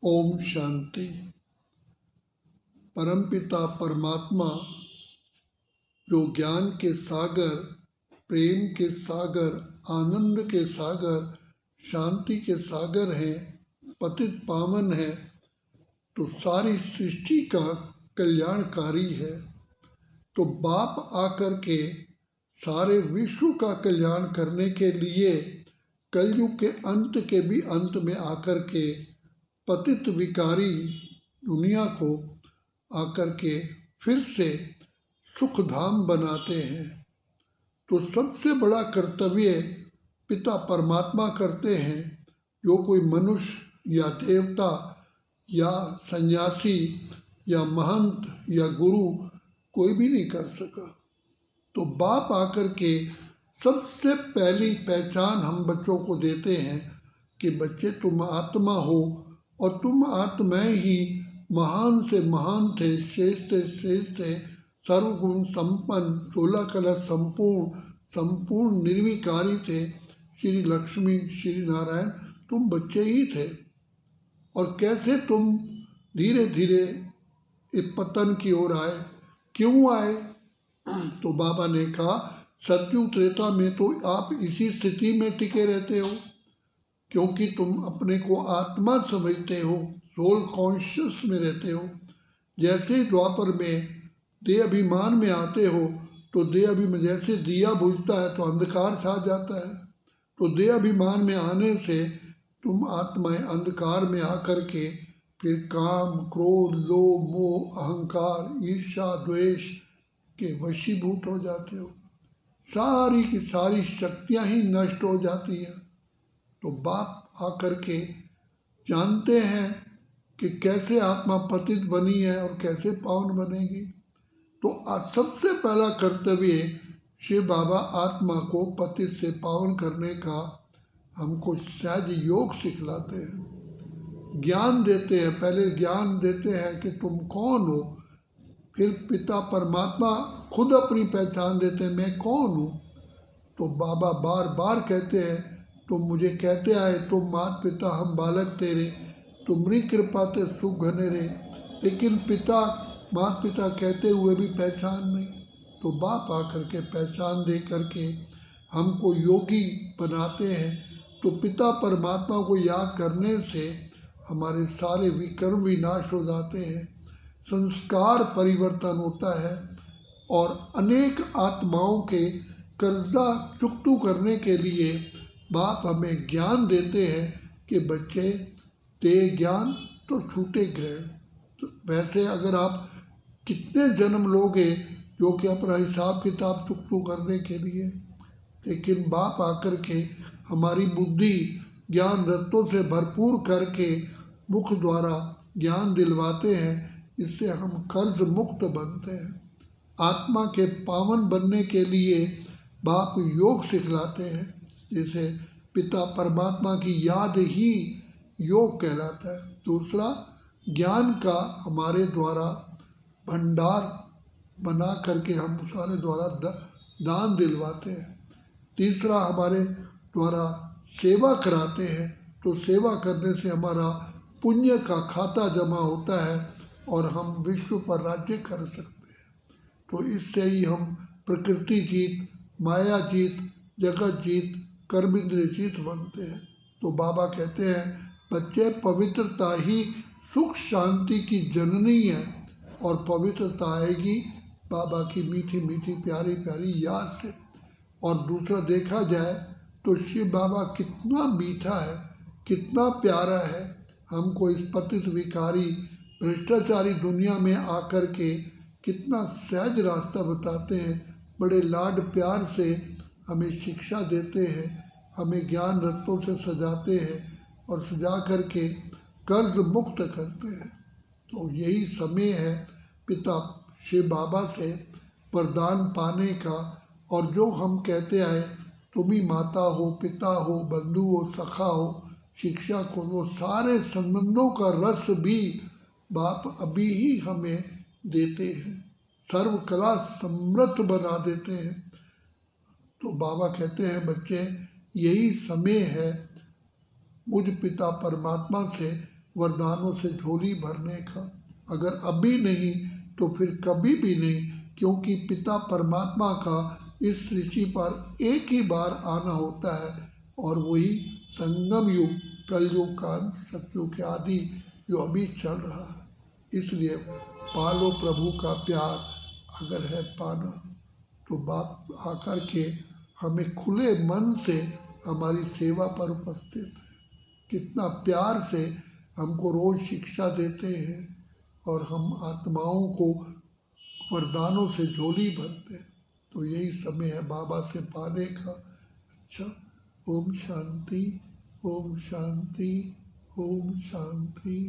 ओम शांति। परमपिता परमात्मा जो ज्ञान के सागर, प्रेम के सागर, आनंद के सागर, शांति के सागर हैं, पतित पावन है, तो सारी सृष्टि का कल्याणकारी है। तो बाप आकर के सारे विश्व का कल्याण करने के लिए कलयुग के अंत के भी अंत में आकर के पतित विकारी दुनिया को आकर के फिर से सुख धाम बनाते हैं। तो सबसे बड़ा कर्तव्य पिता परमात्मा करते हैं, जो कोई मनुष्य या देवता या सन्यासी या महंत या गुरु कोई भी नहीं कर सका। तो बाप आकर के सबसे पहली पहचान हम बच्चों को देते हैं कि बच्चे तुम आत्मा हो और तुम आत्माएं ही महान से महान थे, श्रेष्ठ से श्रेष्ठ थे, सर्वगुण संपन्न, 16 कला संपूर्ण निर्विकारी थे। श्री लक्ष्मी श्री नारायण तुम बच्चे ही थे। और कैसे तुम धीरे धीरे इस पतन की ओर आए, क्यों आए? तो बाबा ने कहा सतयुग त्रेता में तो आप इसी स्थिति में टिके रहते हो, क्योंकि तुम अपने को आत्मा समझते हो, सोल कॉन्शियस में रहते हो। जैसे ही द्वापर में देह अभिमान में आते हो, तो देह अभिमान जैसे दिया बुझता है तो अंधकार छा जाता है। तो देह अभिमान में आने से तुम आत्माएं अंधकार में आकर के फिर काम, क्रोध, लोभ, मोह, अहंकार, ईर्ष्या, द्वेष के वशीभूत हो जाते हो। सारी की सारी शक्तियां ही नष्ट हो जाती हैं। तो बाप आकर के जानते हैं कि कैसे आत्मा पतित बनी है और कैसे पावन बनेगी। तो सबसे पहला कर्तव्य शिव बाबा आत्मा को पतित से पावन करने का हमको सहज योग सिखलाते हैं, ज्ञान देते हैं। पहले ज्ञान देते हैं कि तुम कौन हो, फिर पिता परमात्मा खुद अपनी पहचान देते हैं, मैं कौन हूँ। तो बाबा बार बार कहते हैं तुम मुझे कहते आए, तुम मात पिता हम बालक तेरे, तुम्हारी कृपा ते सुख घने रे। लेकिन पिता मात पिता कहते हुए भी पहचान नहीं। तो बाप आकर के पहचान दे करके हमको योगी बनाते हैं। तो पिता परमात्मा को याद करने से हमारे सारे विकर्म विनाश हो जाते हैं, संस्कार परिवर्तन होता है और अनेक आत्माओं के कर्जा चुकतू करने के लिए बाप हमें ज्ञान देते हैं कि बच्चे दे ज्ञान तो छूटे ग्रहण। तो वैसे अगर आप कितने जन्म लोगे जो कि अपना हिसाब किताब चुकतू करने के लिए, लेकिन बाप आकर के हमारी बुद्धि ज्ञान रत्नों से भरपूर करके मुख द्वारा ज्ञान दिलवाते हैं। इससे हम कर्ज मुक्त बनते हैं। आत्मा के पावन बनने के लिए बाप योग सिखलाते हैं। जैसे पिता परमात्मा की याद ही योग कहलाता है। दूसरा, ज्ञान का हमारे द्वारा भंडार बना करके हम सारे द्वारा दान दिलवाते हैं। तीसरा, हमारे द्वारा सेवा कराते हैं। तो सेवा करने से हमारा पुण्य का खाता जमा होता है और हम विश्व पर राज्य कर सकते हैं। तो इससे ही हम प्रकृति जीत, माया जीत, जगत जीत, कर्म इंद्रिय जीत बनते हैं। तो बाबा कहते हैं बच्चे पवित्रता ही सुख शांति की जननी है, और पवित्रता आएगी बाबा की मीठी मीठी प्यारी प्यारी याद से। और दूसरा देखा जाए तो शिव बाबा कितना मीठा है, कितना प्यारा है। हमको इस पतित विकारी भ्रष्टाचारी दुनिया में आकर के कितना सहज रास्ता बताते हैं, बड़े लाड प्यार से हमें शिक्षा देते हैं, हमें ज्ञान रत्नों से सजाते हैं और सजा करके कर्ज मुक्त करते हैं। तो यही समय है पिता शिव बाबा से वरदान पाने का। और जो हम कहते आए तुम ही माता हो, पिता हो, बंधु हो, सखा हो, शिक्षक हो, वो सारे संबंधों का रस भी बाप अभी ही हमें देते हैं, सर्व कला समृद्ध बना देते हैं। तो बाबा कहते हैं बच्चे यही समय है मुझ पिता परमात्मा से वरदानों से झोली भरने का। अगर अभी नहीं तो फिर कभी भी नहीं, क्योंकि पिता परमात्मा का इस सृष्टि पर एक ही बार आना होता है, और वही संगम युग, कलयुग का सतयुग के आदि जो अभी चल रहा है। इसलिए पालो प्रभु का प्यार, अगर है पाना तो बाप आकर के हमें खुले मन से हमारी सेवा पर उपस्थित है। कितना प्यार से हमको रोज शिक्षा देते हैं और हम आत्माओं को वरदानों से झोली भरते हैं। तो यही समय है बाबा से पाने का। अच्छा, ओम शांति, ओम शांति, ओम शांति।